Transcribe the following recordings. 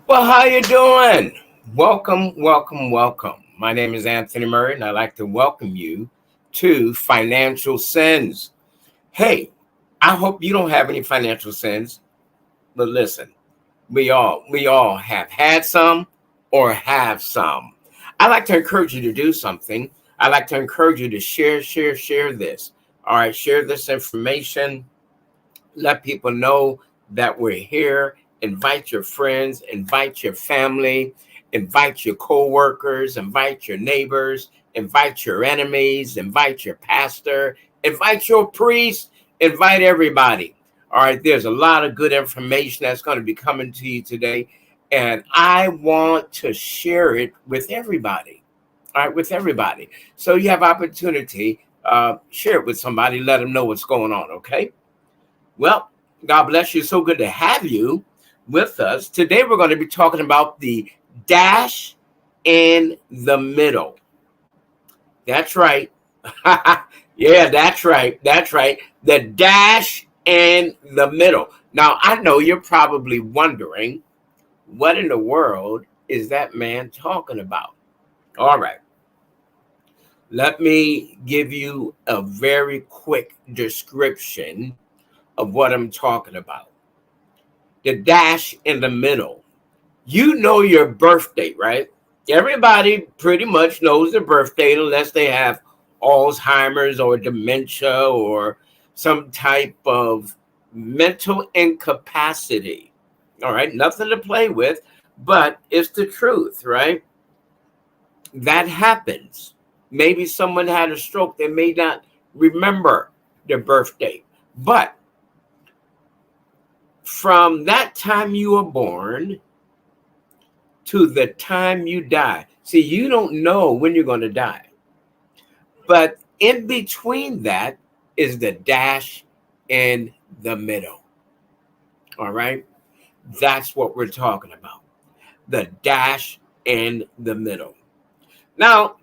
Well, how you doing? Welcome, welcome, welcome. My name is Anthony Murray, and I'd like to welcome you to Financial Sins. Hey, I hope you don't have any financial sins, but listen, we all have had some or have some. I like to encourage you to do something. I like to encourage you to share this. All right, share this information. Let people know that we're here. Invite your friends, invite your family, invite your co-workers, invite your neighbors, invite your enemies, invite your pastor, invite your priest, invite everybody. All right, there's a lot of good information that's going to be coming to you today, and I want to share it with everybody. All right, with everybody. So you have opportunity, share it with somebody, let them know what's going on, okay? Well, God bless you. So good to have you with us. Today, we're going to be talking about the dash in the middle. That's right. Yeah, that's right. That's right. The dash in the middle. Now, I know you're probably wondering, what in the world is that man talking about? All right. Let me give you a very quick description of what I'm talking about. The dash in the middle. You know your birth date, right? Everybody pretty much knows their birth date unless they have Alzheimer's or dementia or some type of mental incapacity. All right, nothing to play with, but it's the truth, right? That happens. Maybe someone had a stroke, they may not remember their birth date, but from that time you were born to the time you die. See, you don't know when you're going to die. But in between that is the dash in the middle. All right? That's what we're talking about. The dash in the middle. Now,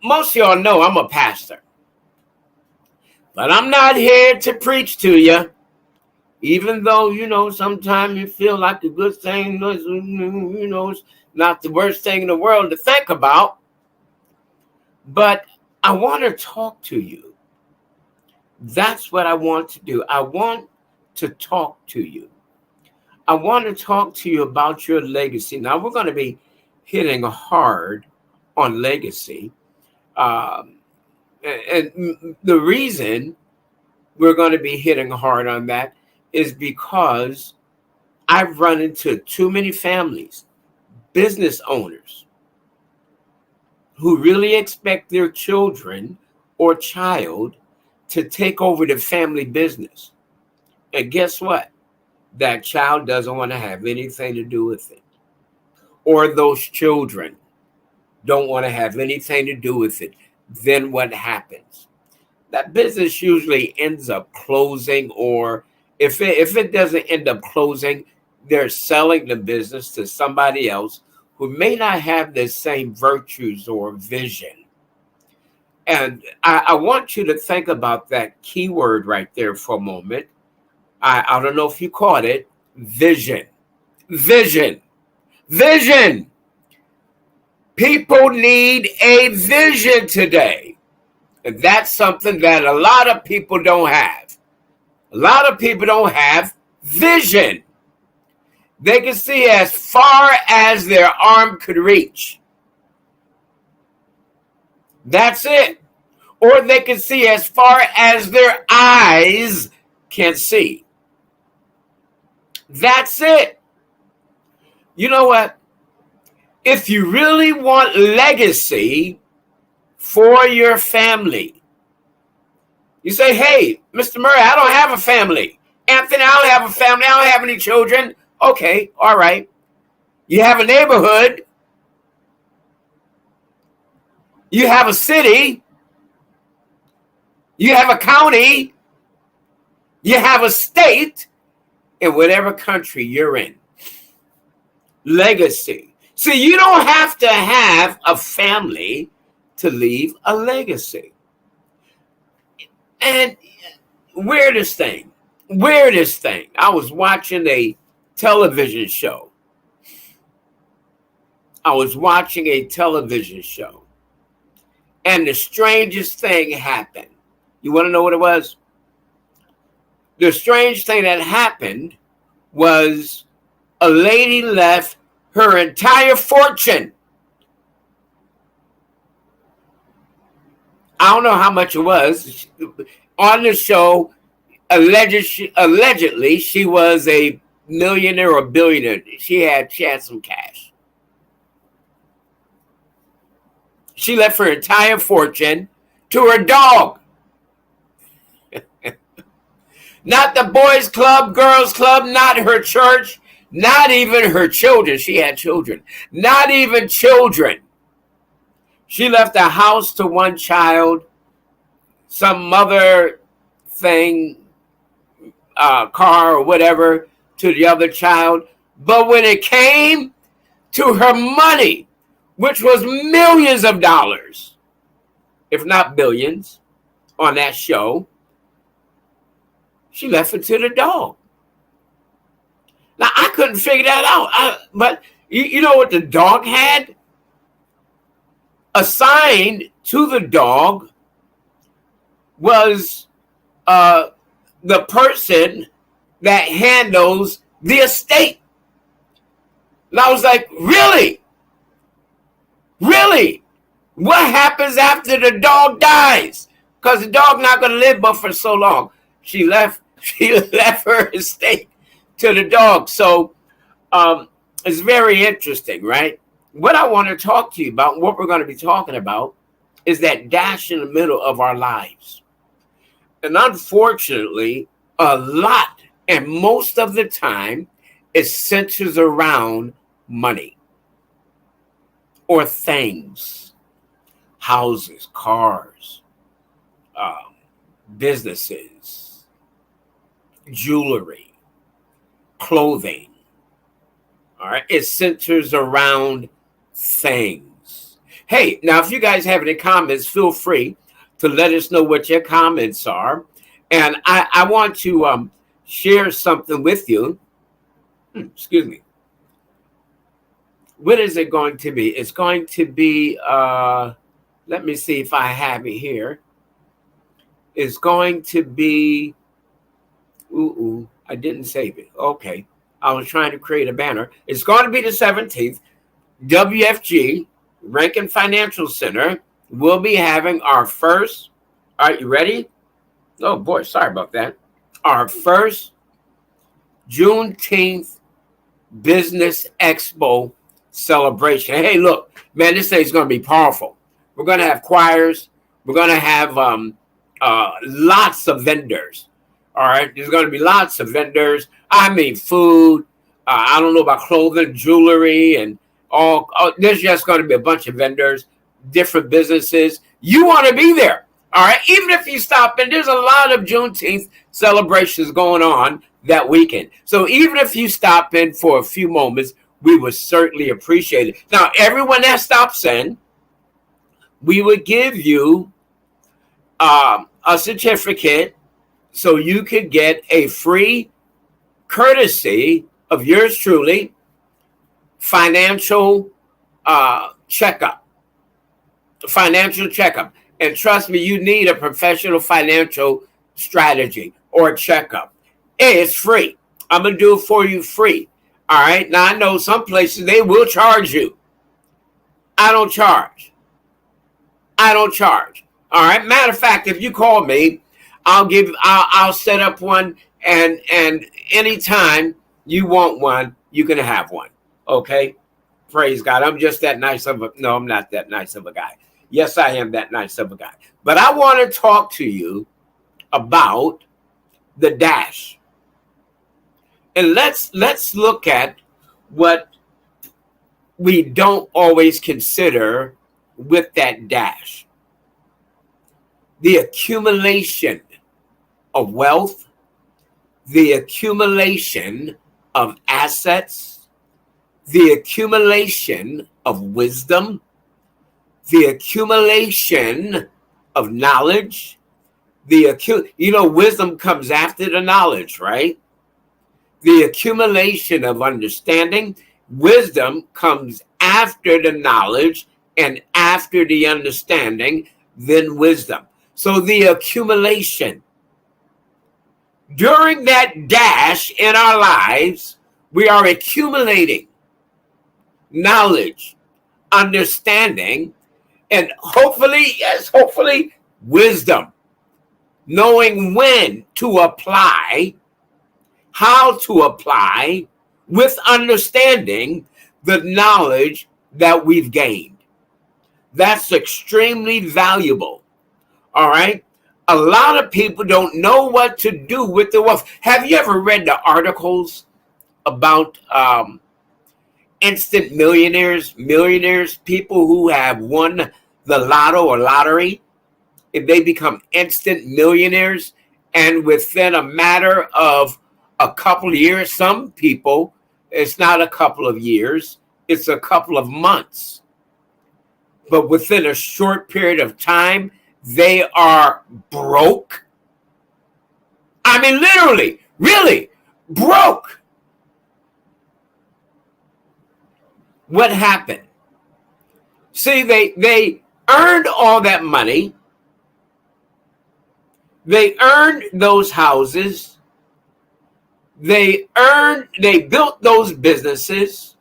most of y'all know I'm a pastor. But I'm not here to preach to you. Even though, sometimes you feel like a good thing, it's not the worst thing in the world to think about. But I want to talk to you. That's what I want to do. I want to talk to you. I want to talk to you about your legacy. Now, we're going to be hitting hard on legacy. And the reason we're going to be hitting hard on that is because I've run into too many families, business owners, who really expect their children or child to take over the family business. And guess what? That child doesn't want to have anything to do with it. Or those children don't want to have anything to do with it. Then what happens? That business usually ends up closing, or if it doesn't end up closing, they're selling the business to somebody else who may not have the same virtues or vision. And I want you to think about that keyword right there for a moment. I don't know if you caught it. Vision. Vision. Vision. People need a vision today. And that's something that a lot of people don't have. A lot of people don't have vision. They can see as far as their arm could reach. That's it. Or they can see as far as their eyes can see. That's it. You know what? If you really want legacy for your family, you say, hey, Mr. Murray, I don't have a family. Anthony, I don't have a family. I don't have any children. Okay, all right. You have a neighborhood. You have a city. You have a county. You have a state in whatever country you're in. Legacy. See, you don't have to have a family to leave a legacy. And weirdest thing. I was watching a television show. And the strangest thing happened. You want to know what it was? The strange thing that happened was a lady left her entire fortune. I don't know how much it was. On the show, allegedly, she was a millionaire or billionaire. She had some cash. She left her entire fortune to her dog. Not the boys' club, girls' club, not her church, not even her children. She had children. Not even children. She left a house to one child, some other thing, car or whatever, to the other child. But when it came to her money, which was millions of dollars, if not billions, on that show, she left it to the dog. Now, I couldn't figure that out. But you know what the dog had? Assigned to the dog was the person that handles the estate. And I was like, really? Really? What happens after the dog dies? Because the dog not going to live but for so long. She left her estate to the dog. So it's very interesting, right? What I want to talk to you about, what we're going to be talking about, is that dash in the middle of our lives. And unfortunately, a lot, and most of the time, it centers around money or things, houses, cars, businesses, jewelry, clothing. All right. It centers around things. Hey, now, if you guys have any comments, feel free to let us know what your comments are. And I want to share something with you. Excuse me. What is it going to be? It's going to be, let me see if I have it here. It's going to be, I didn't save it. Okay. I was trying to create a banner. It's going to be the 17th. WFG, Rankin Financial Center, will be having our first, are you ready? Oh boy, sorry about that. Our first Juneteenth Business Expo celebration. Hey, look, man, this thing's going to be powerful. We're going to have choirs. We're going to have lots of vendors. All right, there's going to be lots of vendors. I mean, food. I don't know about clothing, jewelry, and all. There's just going to be a bunch of vendors, different businesses. You want to be there. All right, even if you stop in, there's a lot of Juneteenth celebrations going on that weekend. So even if you stop in for a few moments, we would certainly appreciate it. Now, everyone that stops in, we would give you a certificate so you could get a free, courtesy of yours truly, financial checkup. And trust me, you need a professional financial strategy or a checkup. Hey, it's free. I'm going to do it for you free. All right. Now, I know some places they will charge you. I don't charge. All right. Matter of fact, if you call me, I'll set up one, and anytime you want one, you can have one. Okay. Praise God. I'm just that nice of a, no, I'm not that nice of a guy. Yes, I am that nice of a guy. But I want to talk to you about the dash. And let's look at what we don't always consider with that dash. The accumulation of wealth, the accumulation of assets, the accumulation of wisdom, the accumulation of knowledge, wisdom comes after the knowledge, right? The accumulation of understanding, wisdom comes after the knowledge and after the understanding, then wisdom. So the accumulation. During that dash in our lives, we are accumulating knowledge, understanding, and hopefully, wisdom. Knowing when to apply, how to apply, with understanding the knowledge that we've gained. That's extremely valuable. All right. A lot of people don't know what to do with the wealth. Have you ever read the articles about instant millionaires, people who have won the lotto or lottery? If they become instant millionaires, and within a matter of a couple of years, some people, it's not a couple of years, it's a couple of months. But within a short period of time, they are broke. I mean, literally, really broke. What happened? See, they earned all that money. They earned those houses. They built those businesses.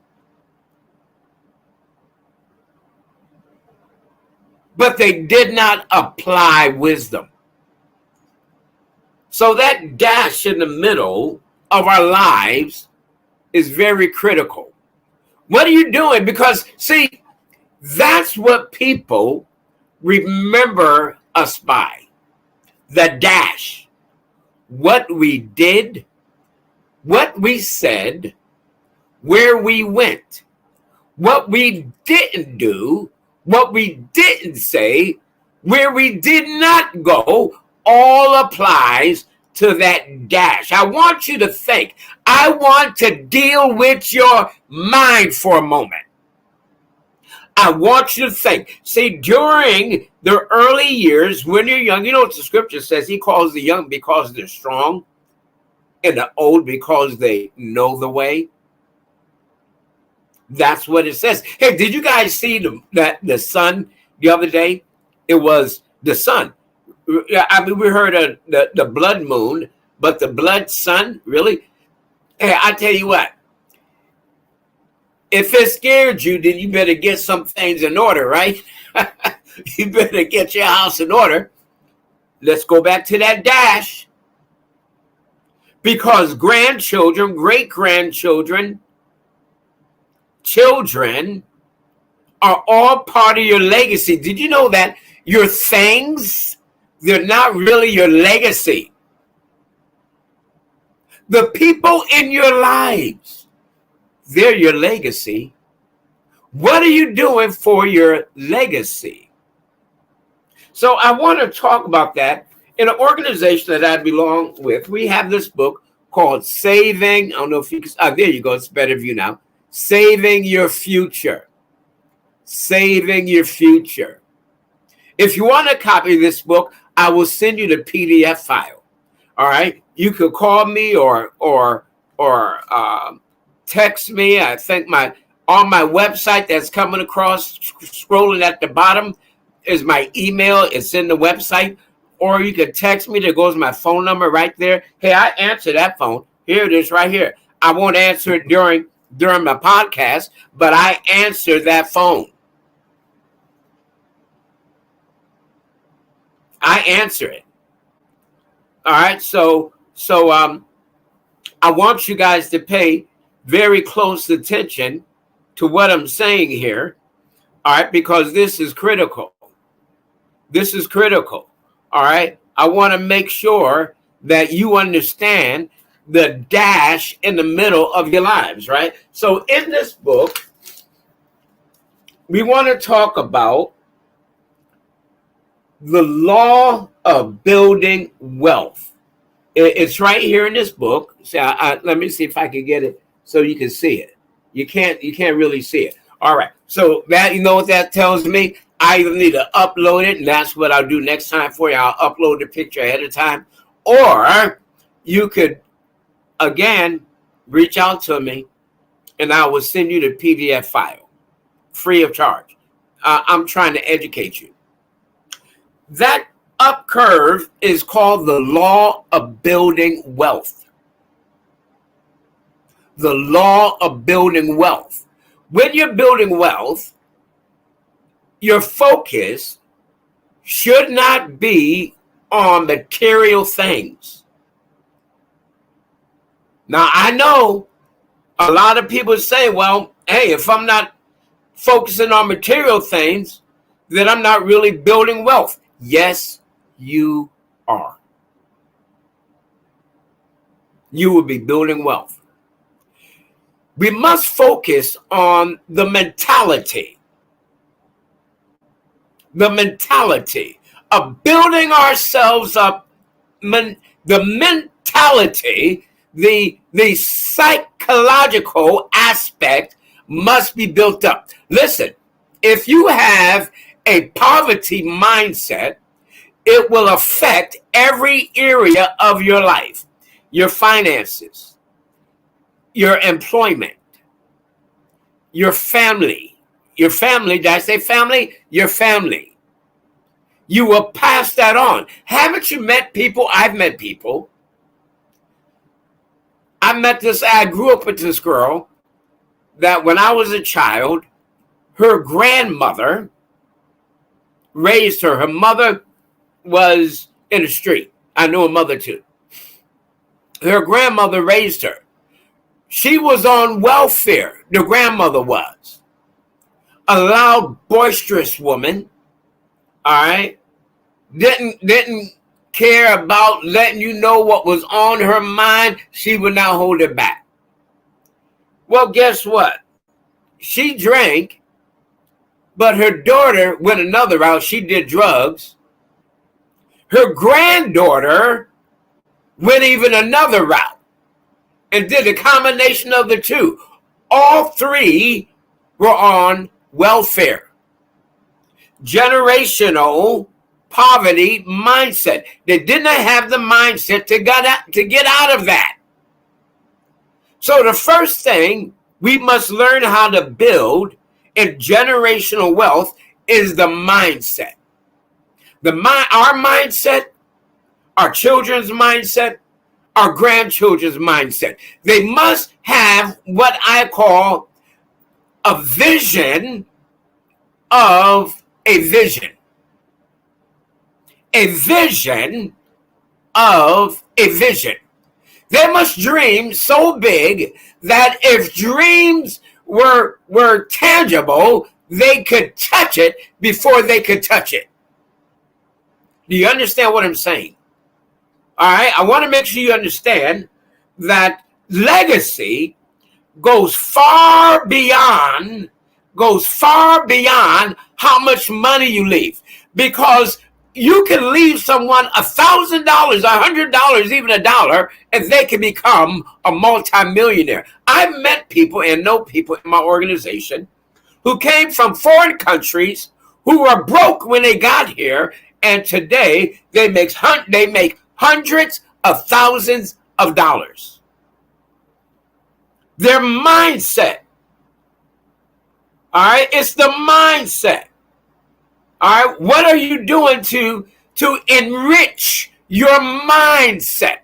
But they did not apply wisdom. So that dash in the middle of our lives is very critical. What are you doing? Because, see, that's what people remember us by. The dash. What we did, what we said, where we went, what we didn't do, what we didn't say, where we did not go, all applies to that dash. I want you to think. I want to deal with your mind for a moment. I want you to think. See, during the early years, when you're young, you know what the scripture says? He calls the young because they're strong, and the old because they know the way. That's what it says. Hey, did you guys see the sun the other day? It was the sun. I mean, we heard of the blood moon, but the blood sun, really? Hey, I tell you what. If it scared you, then you better get some things in order, right? You better get your house in order. Let's go back to that dash. Because grandchildren, great-grandchildren, children are all part of your legacy. Did you know that your things, they're not really your legacy? The people in your lives, they're your legacy. What are you doing for your legacy? So I want to talk about that. In an organization that I belong with, we have this book called Saving. I don't know if you can, there you go. It's a better view now. Saving Your Future. Saving Your Future. If you want a copy of this book, I will send you the PDF file. All right. You could call me or text me. I think on my website that's coming across, scrolling at the bottom, is my email. It's in the website. or you could text me. There goes my phone number right there. Hey, I answer that phone. Here it is right here. I won't answer it during my podcast, but I answer that phone. I answer it. All right. So I want you guys to pay very close attention to what I'm saying here. All right, because this is critical. This is critical. All right. I want to make sure that you understand the dash in the middle of your lives, right? So in this book, we want to talk about the law of building wealth. It's right here in this book. So let me see if I can get it so you can see it. You can't really see it. All right. So that, you know what that tells me? I either need to upload it, and that's what I'll do next time for you. I'll upload the picture ahead of time. Or you could, again, reach out to me, and I will send you the PDF file free of charge. I'm trying to educate you. That up curve is called the law of building wealth. The law of building wealth. When you're building wealth, your focus should not be on material things. Now, I know a lot of people say, well, hey, if I'm not focusing on material things, then I'm not really building wealth. Yes, you are. You will be building wealth. We must focus on the mentality. The mentality of building ourselves up. The mentality, the psychological aspect must be built up. Listen, if you have a poverty mindset, it will affect every area of your life. Your finances, your employment, your family. Your family, did I say family? Your family. You will pass that on. Haven't you met people? I've met people. I grew up with this girl that when I was a child, her grandmother raised her. Her mother was in the street. I knew her mother too. Her grandmother raised her. She was on welfare. The grandmother was. A loud, boisterous woman, all right, didn't care about letting you know what was on her mind. She would not hold it back. Well, guess what? She drank, but her daughter went another route. She did drugs. Her granddaughter went even another route and did a combination of the two. All three were on welfare. Generational poverty mindset. They did not have the mindset to get out of that. So the first thing we must learn how to build in generational wealth is the mindset. Our mindset, our children's mindset, our grandchildren's mindset. They must have what I call a vision of a vision. A vision of a vision. They must dream so big that if dreams were tangible, they could touch it before they could touch it. Do you understand what I'm saying? All right, I want to make sure you understand that legacy goes far beyond how much money you leave, because you can leave someone $1,000, $100, even $1, and they can become a multimillionaire. I've met people and know people in my organization who came from foreign countries who were broke when they got here, and today they make hundreds of thousands of dollars. Their mindset. All right, it's the mindset. All right, what are you doing to to enrich your mindset.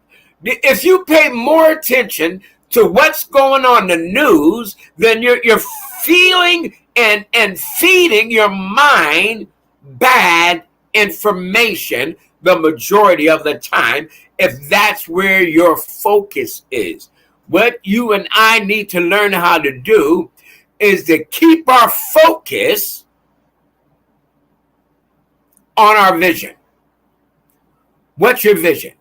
If you pay more attention to what's going on in the news, then you're feeling and feeding your mind bad information the majority of the time, if that's where your focus is. What you and I need to learn how to do is to keep our focus on our vision. What's your vision?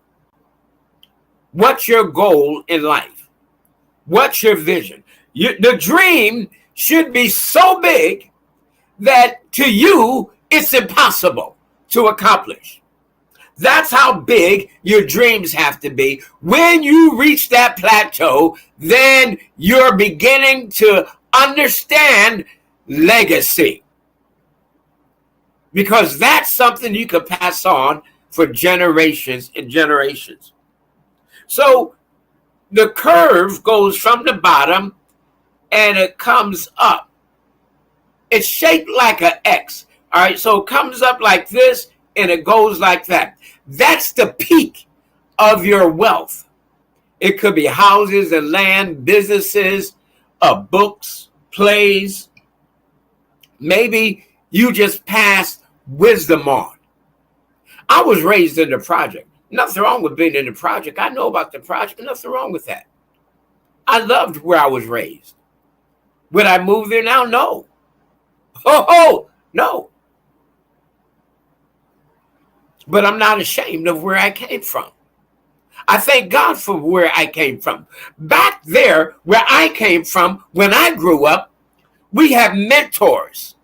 What's your goal in life? What's your vision? The dream should be so big that to you it's impossible to accomplish. That's how big your dreams have to be. When you reach that plateau, then you're beginning to understand legacy. Because that's something you can pass on for generations and generations. So the curve goes from the bottom and it comes up. It's shaped like an X. All right, so it comes up like this and it goes like that. That's the peak of your wealth. It could be houses and land, businesses, books, plays. Maybe you just passed wisdom on. I was raised in the project. Nothing wrong with being in the project. I know about the project. Nothing wrong with that. I loved where I was raised. Would I move there now? No. Oh, no. But I'm not ashamed of where I came from. I thank God for where I came from. Back there, where I came from, when I grew up, we have mentors.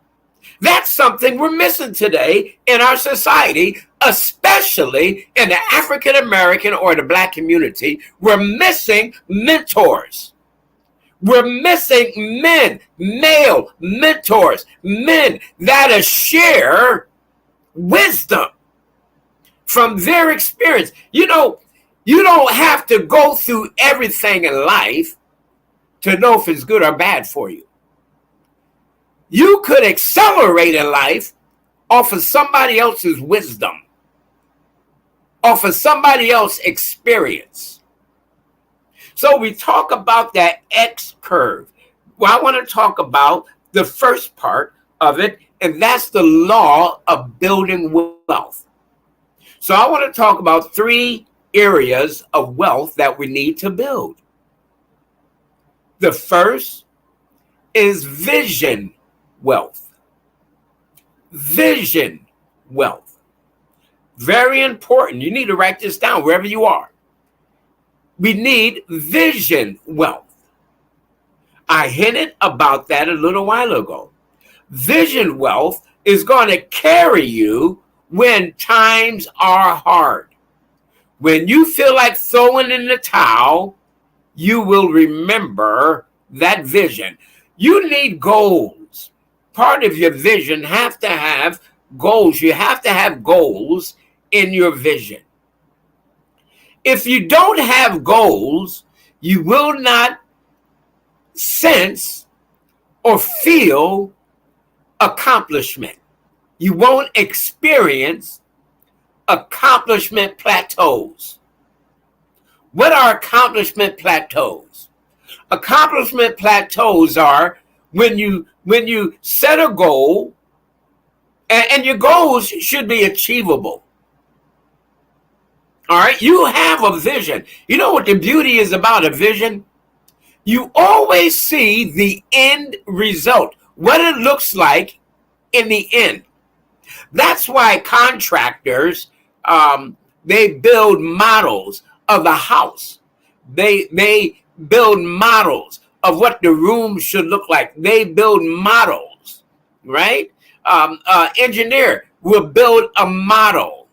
That's something we're missing today in our society, especially in the African American or the Black community. We're missing mentors. We're missing men, male mentors, men that share wisdom from their experience. You know, you don't have to go through everything in life to know if it's good or bad for you. You could accelerate in life off of somebody else's wisdom, off of somebody else's experience. So we talk about that X curve. Well, I want to talk about the first part of it, and that's the law of building wealth. So I want to talk about 3 areas of wealth that we need to build. The first is vision wealth. Vision wealth. Very important. You need to write this down wherever you are. We need vision wealth. I hinted about that a little while ago. Vision wealth is going to carry you when times are hard. When you feel like throwing in the towel, you will remember that vision. You need goals. Part of your vision have to have goals. You have to have goals in your vision. If you don't have goals, you will not sense or feel accomplishment. You won't experience accomplishment plateaus. What are accomplishment plateaus? Accomplishment plateaus are when you set a goal, and your goals should be achievable. All right, you have a vision. You know what the beauty is about a vision? You always see the end result, what it looks like in the end. That's why contractors, they build models of the house. They build models of what the room should look like. They build models, right? Engineer will build a model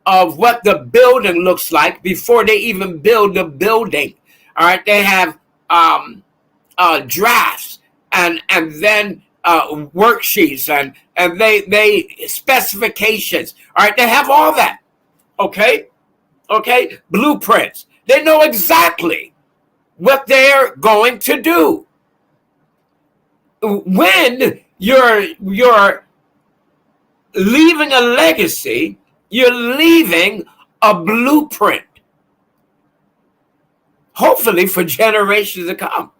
of what the building looks like before they even build the building. All right, they have drafts and then worksheets and they specifications. All right, they have all that. Okay, blueprints. They know exactly what they're going to do. When you're leaving a legacy, You're leaving a blueprint, hopefully for generations to come.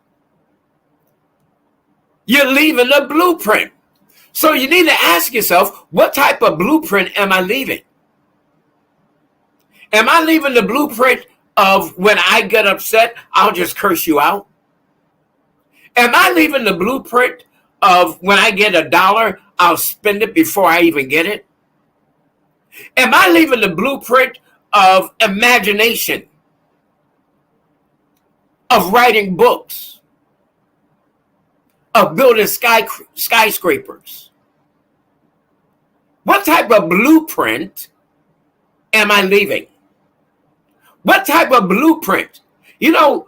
You're leaving a blueprint. So you need to ask yourself, what type of blueprint am I leaving? Am I leaving the blueprint of when I get upset, I'll just curse you out? Am I leaving the blueprint of when I get $1, I'll spend it before I even get it? Am I leaving the blueprint of imagination, of writing books, of building skyscrapers? What type of blueprint am I leaving? What type of blueprint? You know,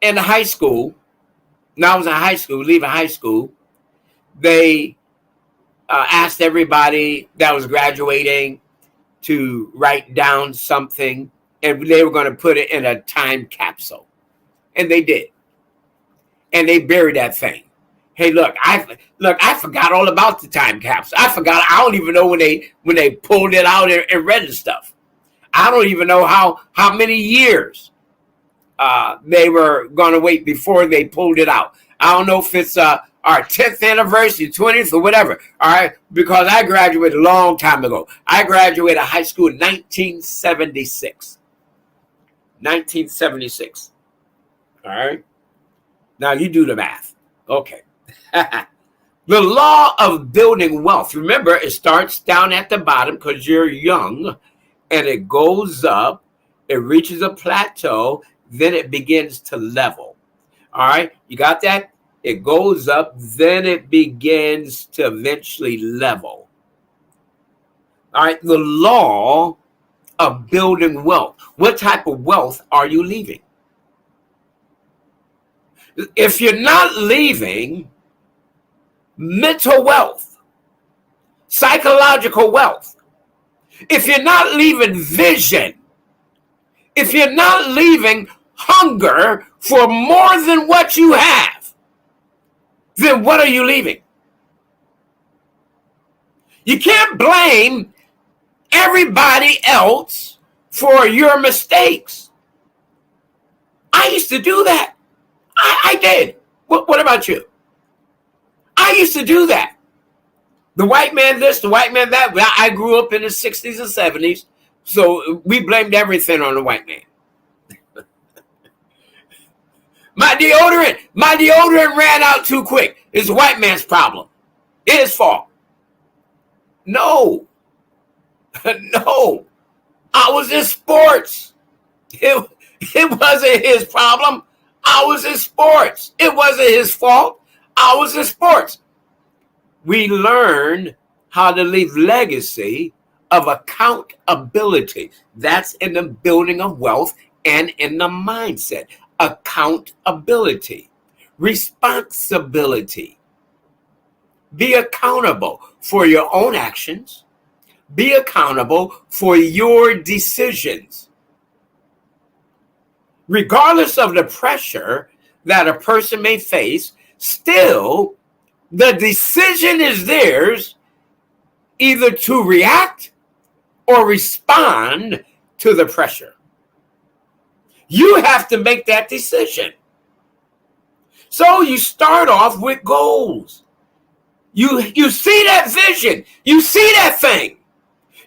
in high school, when I was in high school, leaving high school, they asked everybody that was graduating to write down something, and they were going to put it in a time capsule. And they did. And they buried that thing. Hey, look, I forgot all about the time capsule. I don't even know when they pulled it out and read the stuff. I don't even know how many years they were going to wait before they pulled it out. I don't know if it's our 10th anniversary, 20th, or whatever. All right, because I graduated a long time ago. I graduated high school in 1976. 1976. All right. Now you do the math. Okay. The law of building wealth. Remember, it starts down at the bottom because you're young, and it goes up, it reaches a plateau, then it begins to level. All right, you got that? It goes up, then it begins to eventually level. All right, the law of building wealth. What type of wealth are you leaving? If you're not leaving mental wealth, psychological wealth, if you're not leaving vision, if you're not leaving hunger for more than what you have, then what are you leaving? You can't blame everybody else for your mistakes. I used to do that. I did. What about you? I used to do that. The white man this, the white man that. I grew up in the 60s and 70s, so we blamed everything on the white man. My deodorant ran out too quick. It's the white man's problem. His fault. No. No. I was in sports. It wasn't his problem. I was in sports. It wasn't his fault. I was in sports. We learned how to leave legacy of accountability. That's in the building of wealth and in the mindset. Accountability, responsibility. Be accountable for your own actions. Be accountable for your decisions. Regardless of the pressure that a person may face, still the decision is theirs either to react or respond to the pressure. You have to make that decision. So you start off with goals. You see that vision. You see that thing.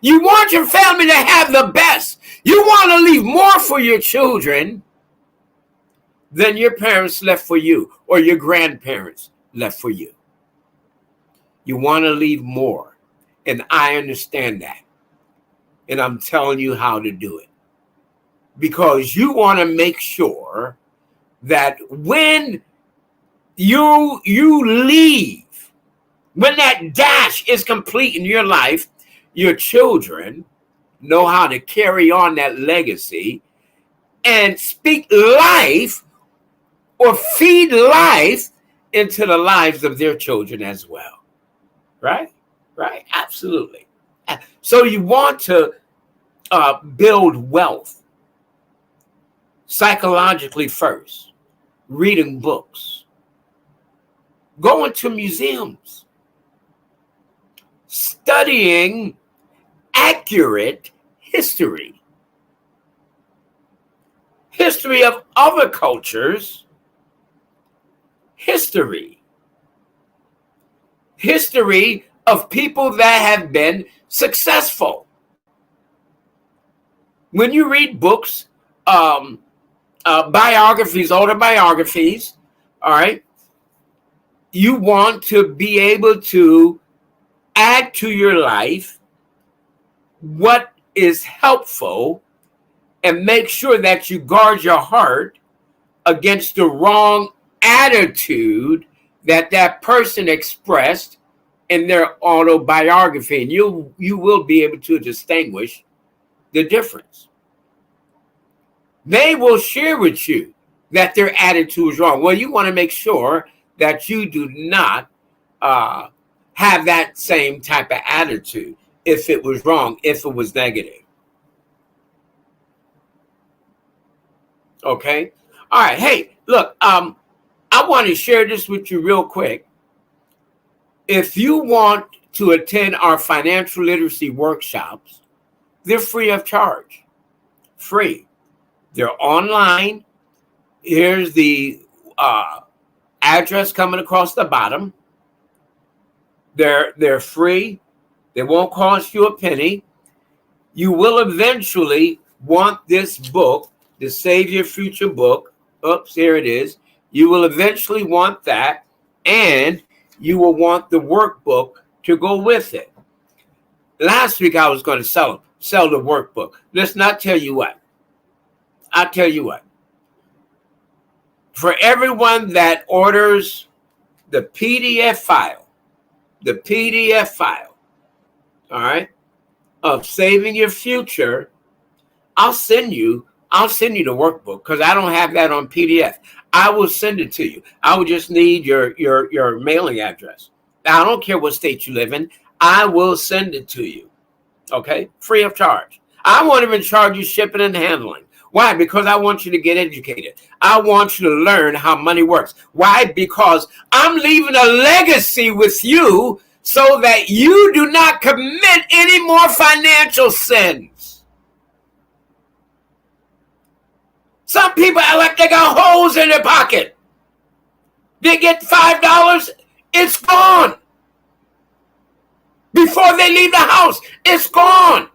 You want your family to have the best. You want to leave more for your children than your parents left for you or your grandparents left for you. You want to leave more. And I understand that. And I'm telling you how to do it. Because you want to make sure that when you leave, when that dash is complete in your life, your children know how to carry on that legacy and speak life or feed life into the lives of their children as well. Right? Right? Absolutely. So you want to build wealth psychologically first, reading books, going to museums, studying accurate history. History of other cultures. History of people that have been successful. When you read books, biographies, autobiographies, all right, you want to be able to add to your life what is helpful and make sure that you guard your heart against the wrong attitude that person expressed in their autobiography, and you will be able to distinguish the difference. They will share with you that their attitude is wrong. Well, you want to make sure that you do not have that same type of attitude if it was wrong, if it was negative. Okay? All right. Hey, look, I want to share this with you real quick. If you want to attend our financial literacy workshops, they're free of charge. Free. They're online. Here's the address coming across the bottom. They're free. They won't cost you a penny. You will eventually want this book, the Save Your Future book. Oops, here it is. You will eventually want that, and you will want the workbook to go with it. Last week I was going to sell the workbook. Listen, I'll tell you what. For everyone that orders the PDF file, all right, of Saving Your Future, I'll send you the workbook because I don't have that on PDF. I will send it to you. I will just need your mailing address. Now, I don't care what state you live in. I will send it to you. Okay? Free of charge. I won't even charge you shipping and handling. Why? Because I want you to get educated. I want you to learn how money works. Why? Because I'm leaving a legacy with you so that you do not commit any more financial sins. Some people act like they got holes in their pocket. They get $5, it's gone. Before they leave the house, it's gone.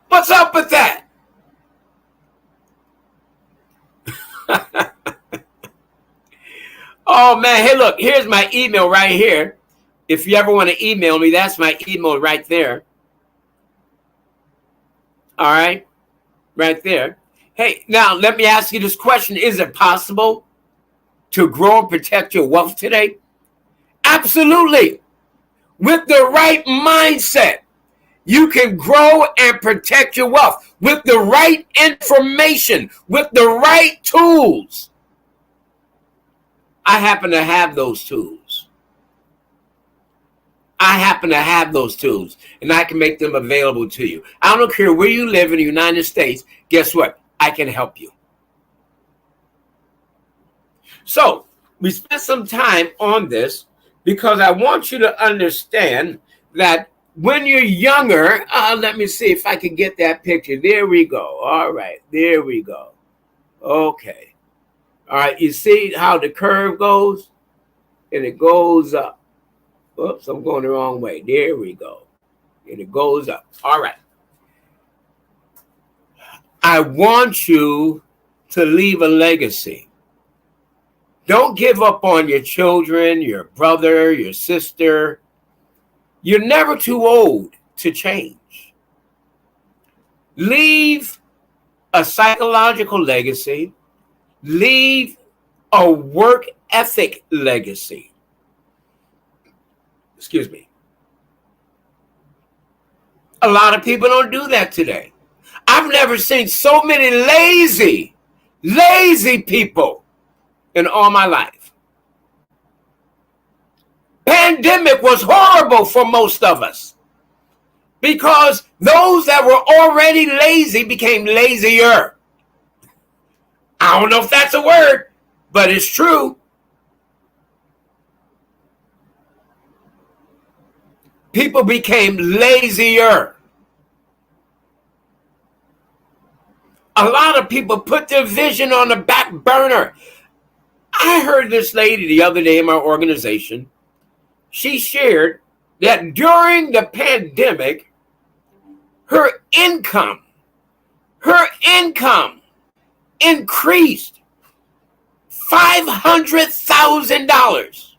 What's up with that? Oh, man. Hey, look, here's my email right here. If you ever want to email me, that's my email right there. All right. Right there. Hey, now let me ask you this question. Is it possible to grow and protect your wealth today? Absolutely. With the right mindset, you can grow and protect your wealth with the right information, with the right tools. I happen to have those tools. And I can make them available to you. I don't care where you live in the United States. Guess what? I can help you. So we spent some time on this because I want you to understand that when you're younger, let me see if I can get that picture. There we go. All right. There we go. Okay. All right. You see how the curve goes? And it goes up. Oops, I'm going the wrong way. There we go. And it goes up. All right. I want you to leave a legacy. Don't give up on your children, your brother, your sister. You're never too old to change. Leave a psychological legacy. Leave a work ethic legacy. Excuse me. A lot of people don't do that today. I've never seen so many lazy people in all my life. Pandemic was horrible for most of us because those that were already lazy became lazier. I don't know if that's a word, but it's true. People became lazier. A lot of people put their vision on the back burner. I heard this lady the other day in my organization. She shared that during the pandemic, her income increased $500,000.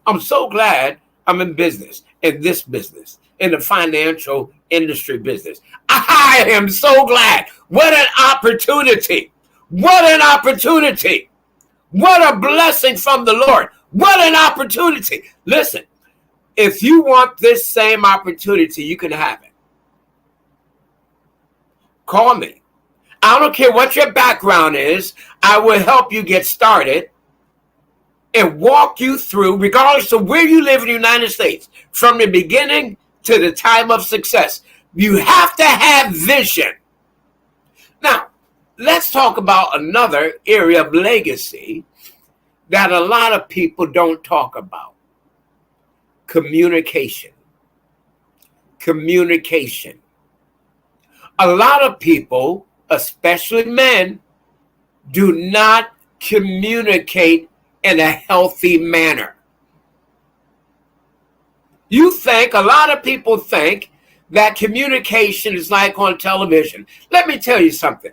I'm so glad I'm in business, in this business, in the financial industry business. I am so glad. What an opportunity. What an opportunity. What a blessing from the Lord. What an opportunity. Listen, if you want this same opportunity, you can have it. Call me. I don't care what your background is. I will help you get started and walk you through, regardless of where you live in the United States, from the beginning to the time of success. You have to have vision. Now, let's talk about another area of legacy that a lot of people don't talk about. Communication. Communication. A lot of people, especially men, do not communicate in a healthy manner. A lot of people think that communication is like on television. Let me tell you something.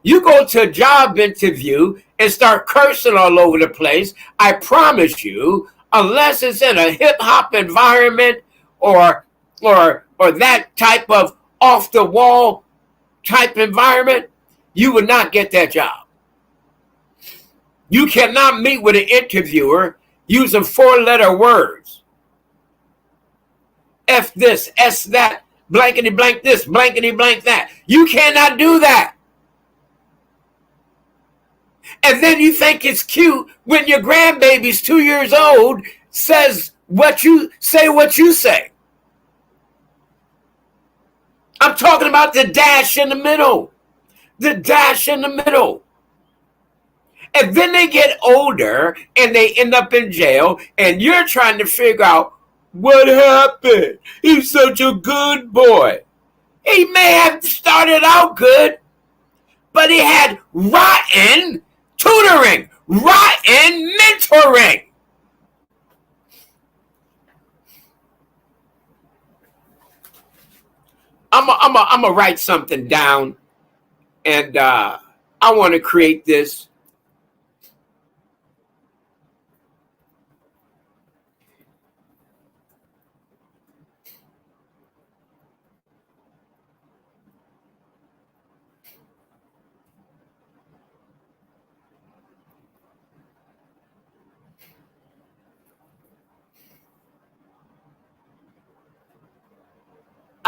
You go to a job interview and start cursing all over the place, I promise you, unless it's in a hip-hop environment or that type of off-the-wall type environment, you would not get that job. You cannot meet with an interviewer using 4-letter words. F this, S that, blankety blank this, blankety blank that. You cannot do that. And then you think it's cute when your grandbaby's 2 years old says what you say. I'm talking about the dash in the middle. The dash in the middle. And then they get older and they end up in jail, and you're trying to figure out what happened. He's such a good boy. He may have started out good, but he had rotten tutoring, rotten mentoring. I'm gonna write something down, and I want to create this.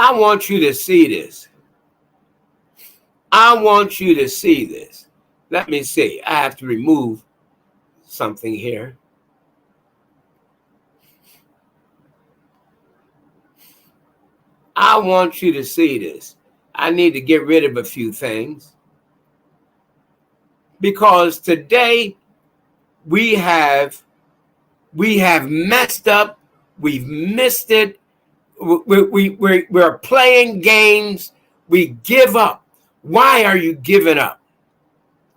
I want you to see this. I want you to see this. Let me see. I have to remove something here. I want you to see this. I need to get rid of a few things, because today we have messed up. We've missed it. We're playing games. We give up. Why are you giving up?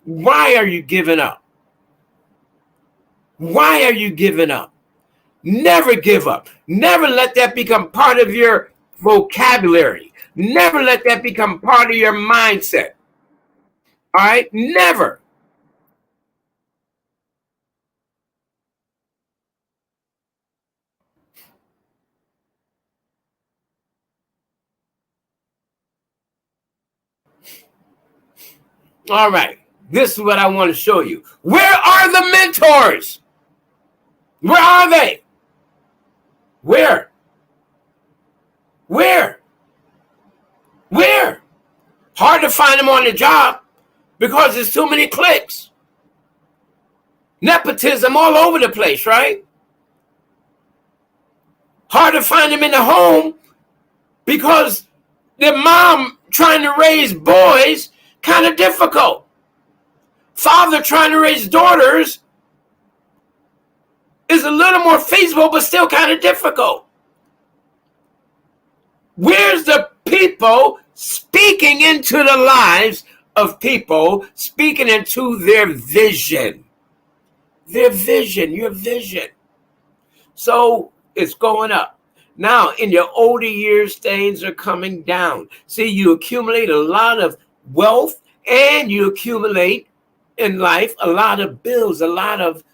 Why are you giving up? Why are you giving up? Never give up. Never let that become part of your vocabulary. Never let that become part of your mindset. All right? Never. All right. This is what I want to show you. Where are the mentors? Where are they? Where? Hard to find them on the job because there's too many clicks. Nepotism all over the place, right? Hard to find them in the home because their mom trying to raise boys, kind of difficult. Father trying to raise daughters is a little more feasible, but still kind of difficult. Where's the people speaking into the lives of people, speaking into their vision? Their vision, your vision. So it's going up. Now, in your older years, things are coming down. See, you accumulate a lot of wealth, and you accumulate in life a lot of bills, a lot of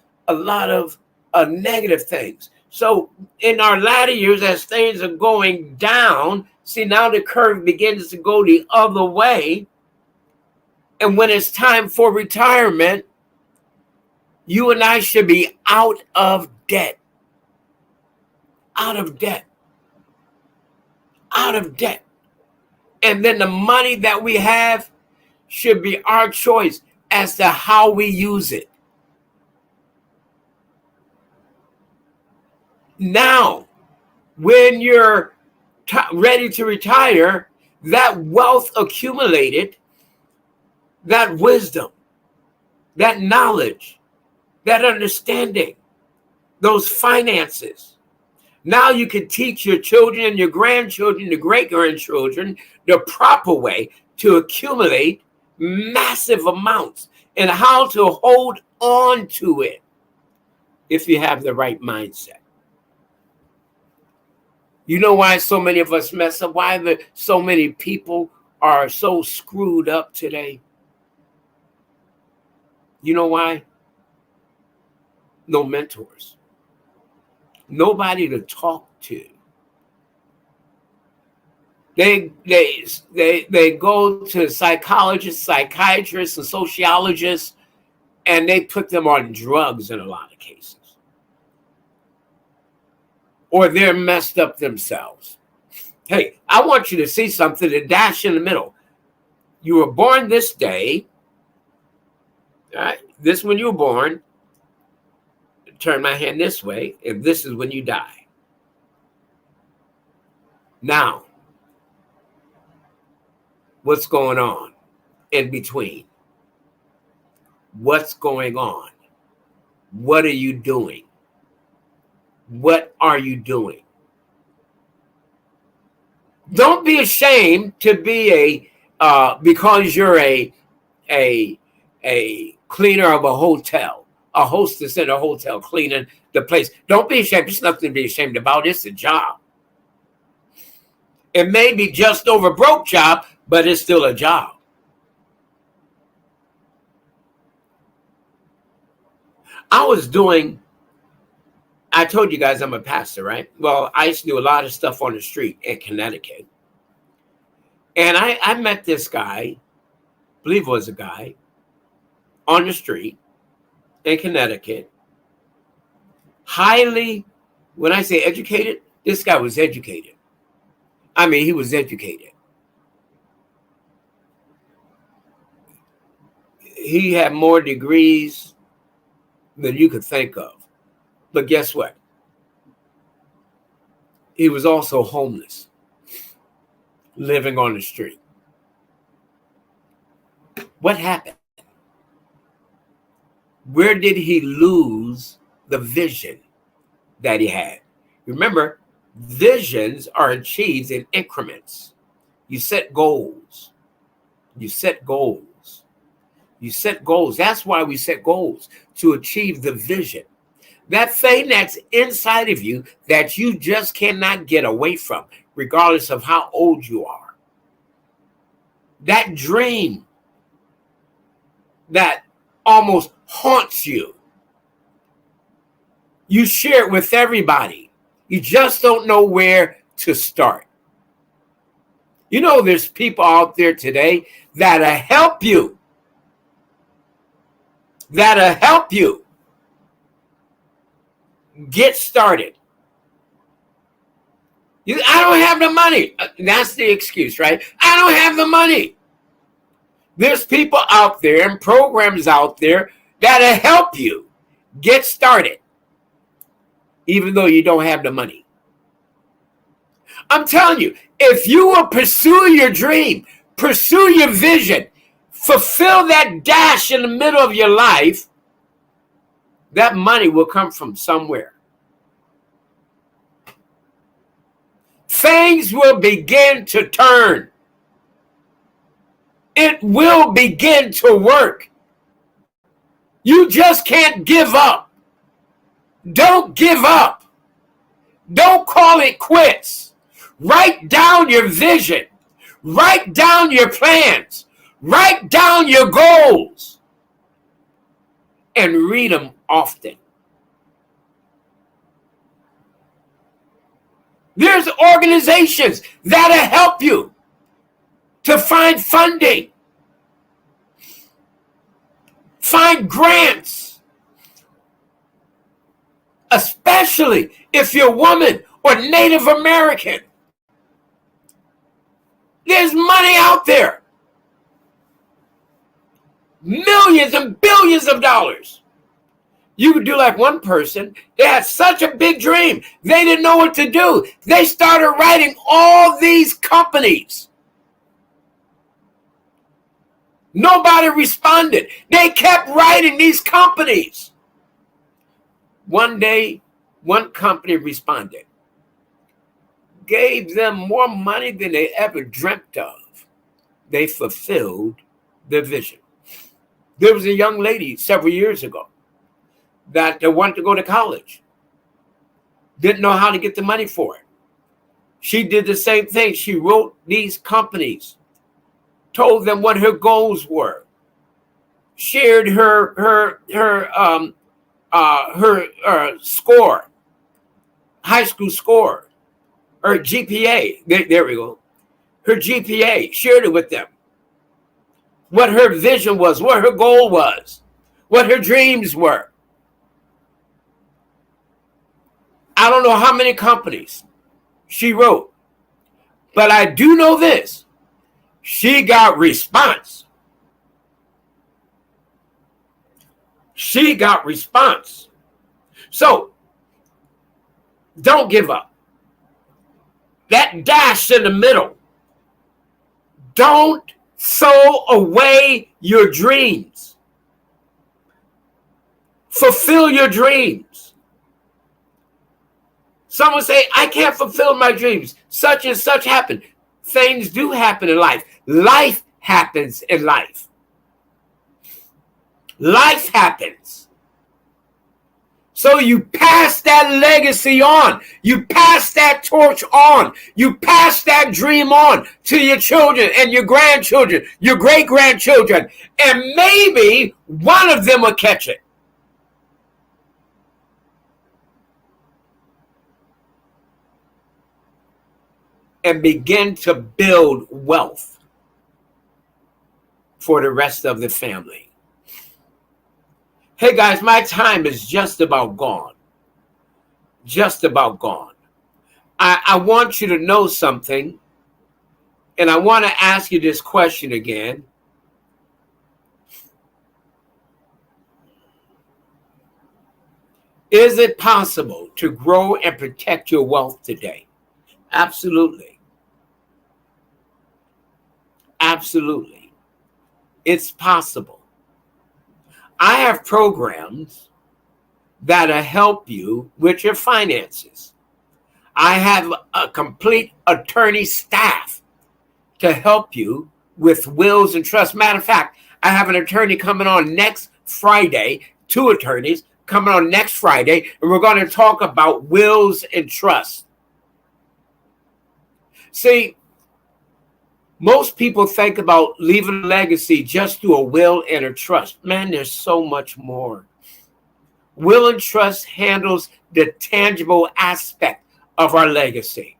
negative things. So in our latter years, as things are going down, see, now the curve begins to go the other way. And when it's time for retirement, you and I should be out of debt. Out of debt. Out of debt. And then the money that we have should be our choice as to how we use it. Now, when you're ready to retire, that wealth accumulated, that wisdom, that knowledge, that understanding, those finances. Now you can teach your children and your grandchildren, the great-grandchildren, the proper way to accumulate massive amounts and how to hold on to it if you have the right mindset. You know why so many of us mess up? Why so many people are so screwed up today? You know why? No mentors. Nobody to talk to. They go to psychologists, psychiatrists, and sociologists, and they put them on drugs in a lot of cases. Or they're messed up themselves. Hey, I want you to see something, the dash in the middle. You were born this day. All right, this when you were born. Turn my hand this way, and this is when you die. Now, what's going on in between? What's going on? What are you doing? What are you doing? Don't be ashamed to be because you're a cleaner of a hotel, a hostess in a hotel cleaning the place. Don't be ashamed. There's nothing to be ashamed about. It's a job. It may be just over broke job, but it's still a job. I told you guys I'm a pastor, right? Well, I used to do a lot of stuff on the street in Connecticut. And I met this guy, I believe it was a guy, on the street in Connecticut. Highly, when I say educated, this guy was educated. I mean, he was educated. He had more degrees than you could think of. But guess what? He was also homeless, living on the street. What happened? Where did he lose the vision that he had? Remember, visions are achieved in increments. You set goals. You set goals. You set goals. That's why we set goals, to achieve the vision. That thing that's inside of you that you just cannot get away from, regardless of how old you are. That dream that almost haunts you. You share it with everybody. You just don't know where to start. You know, there's people out there today that'll help you. That'll help you get started. I don't have the money. That's the excuse, right? I don't have the money. There's people out there and programs out there that'll help you get started, even though you don't have the money. I'm telling you, if you will pursue your dream, pursue your vision, fulfill that dash in the middle of your life, that money will come from somewhere. things will begin to turn. It will begin to work. You just can't give up. Don't give up. Don't call it quits. Write down your vision. Write down your plans. Write down your goals. And read them often. There's organizations that'll help you to find funding, find grants, especially if you're a woman or Native American. There's money out there. Millions and billions of dollars. You could do like one person. They had such a big dream. They didn't know what to do. They started writing all these companies. Nobody responded. They kept writing these companies. One day, one company responded. Gave them more money than they ever dreamt of. They fulfilled their vision. There was a young lady several years ago that wanted to go to college. Didn't know how to get the money for it. She did the same thing. She wrote these companies, told them what her goals were, shared her score, high school score, her GPA. There we go. Her GPA, shared it with them. What her vision was, what her goal was, what her dreams were. I don't know how many companies she wrote, but I do know this. She got response. She got response. So, don't give up. That dash in the middle. Don't throw away your dreams. Fulfill your dreams. Someone say, I can't fulfill my dreams. Such and such happened. Things do happen in life. Life happens in life. Life happens. So you pass that legacy on. You pass that torch on. You pass that dream on to your children and your grandchildren, your great-grandchildren. And maybe one of them will catch it. And begin to build wealth for the rest of the family. Hey guys, my time is just about gone. Just about gone. I want you to know something, and I want to ask you this question again. Is it possible to grow and protect your wealth today? Absolutely. Absolutely. It's possible. I have programs that'll help you with your finances. I have a complete attorney staff to help you with wills and trusts. Matter of fact, I have an attorney coming on next Friday, 2 attorneys coming on next Friday, and we're going to talk about wills and trusts. See, most people think about leaving a legacy just through a will and a trust. Man, there's so much more. Will and trust handles the tangible aspect of our legacy.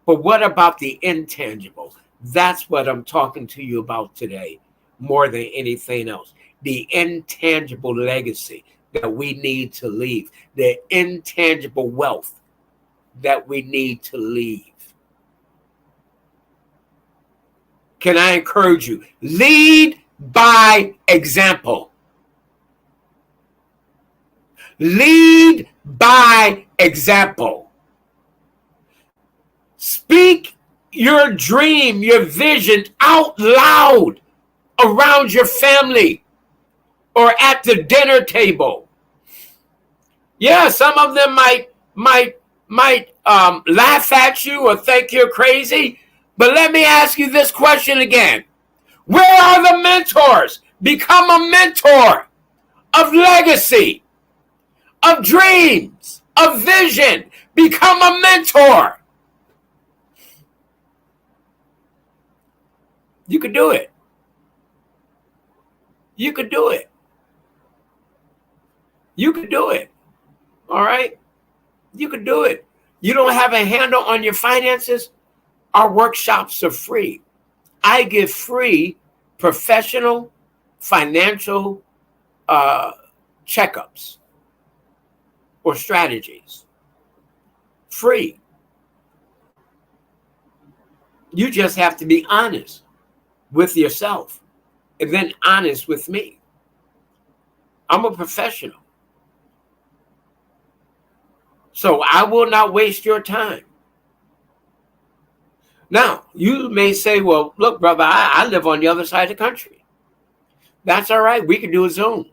But what about the intangible? That's what I'm talking to you about today, more than anything else. The intangible legacy that we need to leave. The intangible wealth that we need to leave. Can I encourage you? Lead by example. Lead by example. Speak your dream, your vision out loud around your family or at the dinner table. Yeah, some of them might laugh at you or think you're crazy. But let me ask you this question again. Where are the mentors? Become a mentor of legacy, of dreams, of vision. Become a mentor. You could do it. You could do it. You could do it. All right? You could do it. You don't have a handle on your finances? Our workshops are free. I give free professional financial checkups or strategies. Free. You just have to be honest with yourself and then honest with me. I'm a professional. So I will not waste your time. Now, you may say, well, look, brother, I live on the other side of the country. That's all right. We can do a Zoom.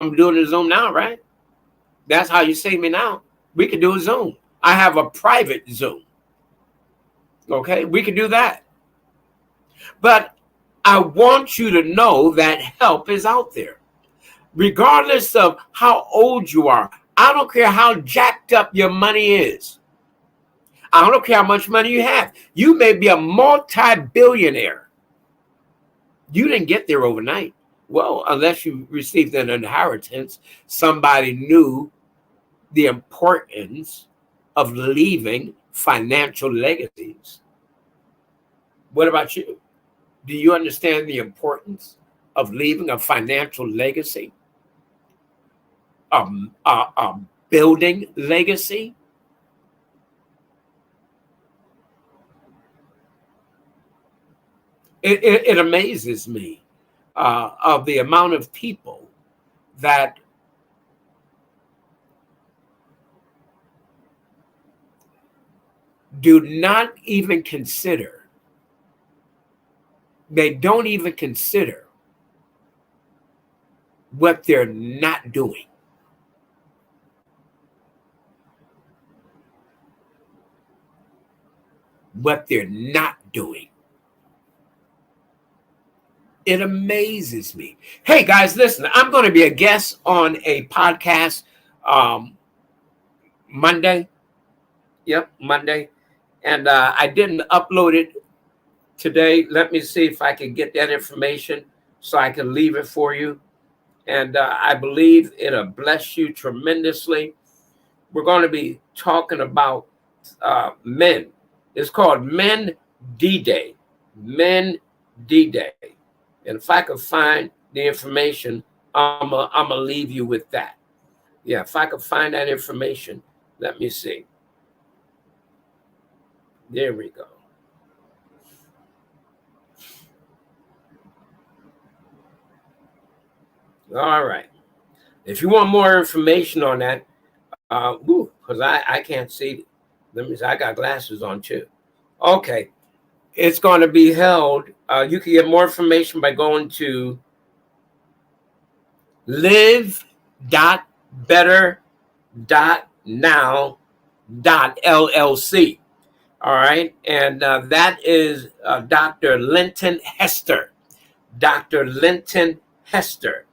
I'm doing a Zoom now, right? That's how you see me now. We can do a Zoom. I have a private Zoom. Okay, we can do that. But I want you to know that help is out there. Regardless of how old you are, I don't care how jacked up your money is. I don't care how much money you have. You may be a multi-billionaire. You didn't get there overnight. Well, unless you received an inheritance, somebody knew the importance of leaving financial legacies. What about you? Do you understand the importance of leaving a financial legacy? A building legacy? It amazes me of the amount of people that do not even consider, they don't even consider what they're not doing. What they're not doing. It amazes me. Hey guys, listen, I'm going to be a guest on a podcast Monday. Yep, Monday. And I didn't upload it today. Let me see if I can get that information so I can leave it for you. And I believe it'll bless you tremendously. We're going to be talking about men. It's called Men D-Day. Men D-Day. And if I could find the information, I'm gonna leave you with that. Yeah, if I could find that information, let me see. There we go. All right. If you want more information on that, because I can't see. Let me see. I got glasses on too. Okay. It's going to be held. You can get more information by going to live.better.now.llc. All right. And that is Dr. Linton Hester. Dr. Linton Hester.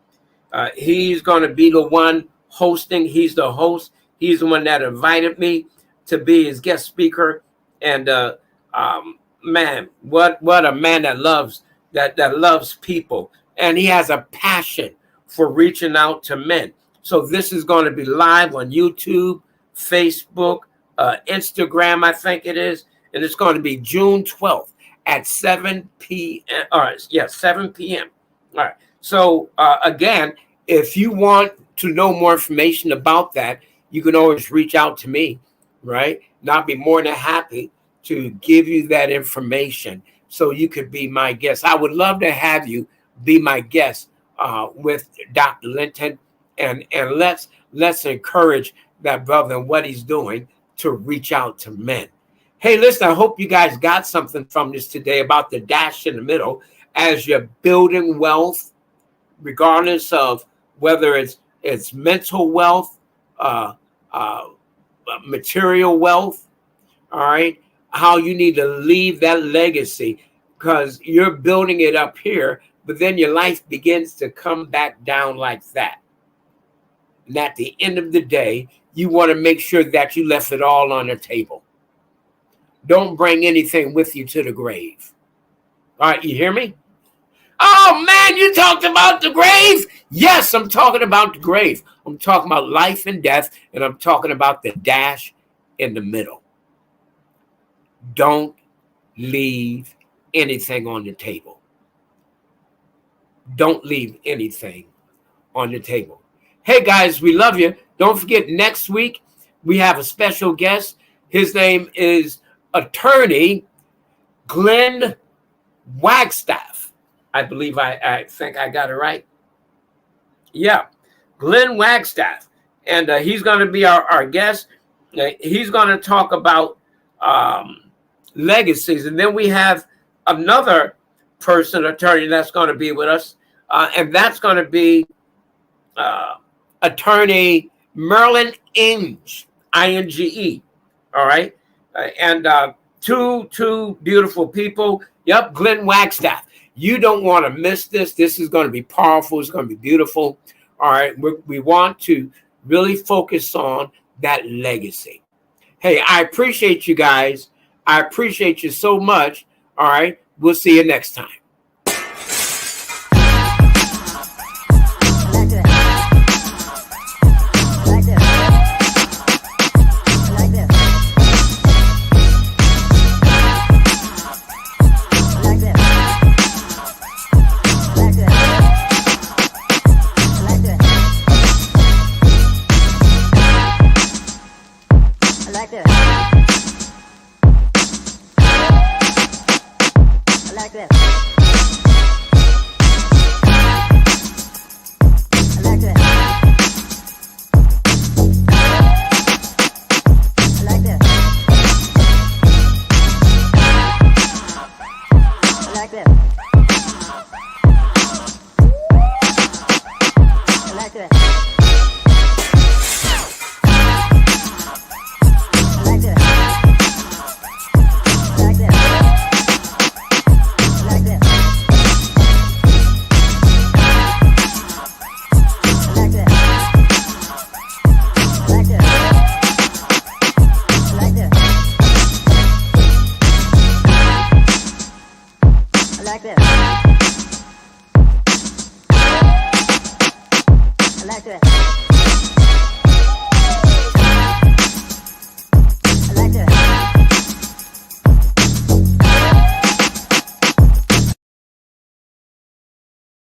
He's going to be the one hosting. He's the host. He's the one that invited me to be his guest speaker. And man, what a man that loves people, and he has a passion for reaching out to men. So this is going to be live on YouTube, Facebook, Instagram, I think it is, and it's going to be June 12th at 7 p.m. All right, 7 p.m. All right. So again, if you want to know more information about that, you can always reach out to me, right? And I'll be more than happy to give you that information so you could be my guest. I would love to have you be my guest with Dr. Linton, and let's encourage that brother and what he's doing to reach out to men. Hey, listen, I hope you guys got something from this today about the dash in the middle as you're building wealth, regardless of whether it's mental wealth, material wealth, All right. How you need to leave that legacy, because you're building it up here, but then your life begins to come back down like that. And at the end of the day, you want to make sure that you left it all on the table. Don't bring anything with you to the grave. All right, you hear me? Oh man, you talked about the grave? Yes, I'm talking about the grave. I'm talking about life and death, and I'm talking about the dash in the middle. Don't leave anything on the table. Don't leave anything on the table. Hey guys, we love you. Don't forget, next week we have a special guest. His name is attorney Glenn Wagstaff. I believe I think I got it right. Yeah, Glenn Wagstaff. And he's going to be our guest. He's going to talk about legacies. And then we have another person, attorney, that's going to be with us. And that's going to be attorney Merlin Inge, I-N-G-E. All right. And two beautiful people. Yep, Glenn Wagstaff. You don't want to miss this. This is going to be powerful. It's going to be beautiful. All right. We want to really focus on that legacy. Hey, I appreciate you guys. I appreciate you so much. All right. We'll see you next time. I like that.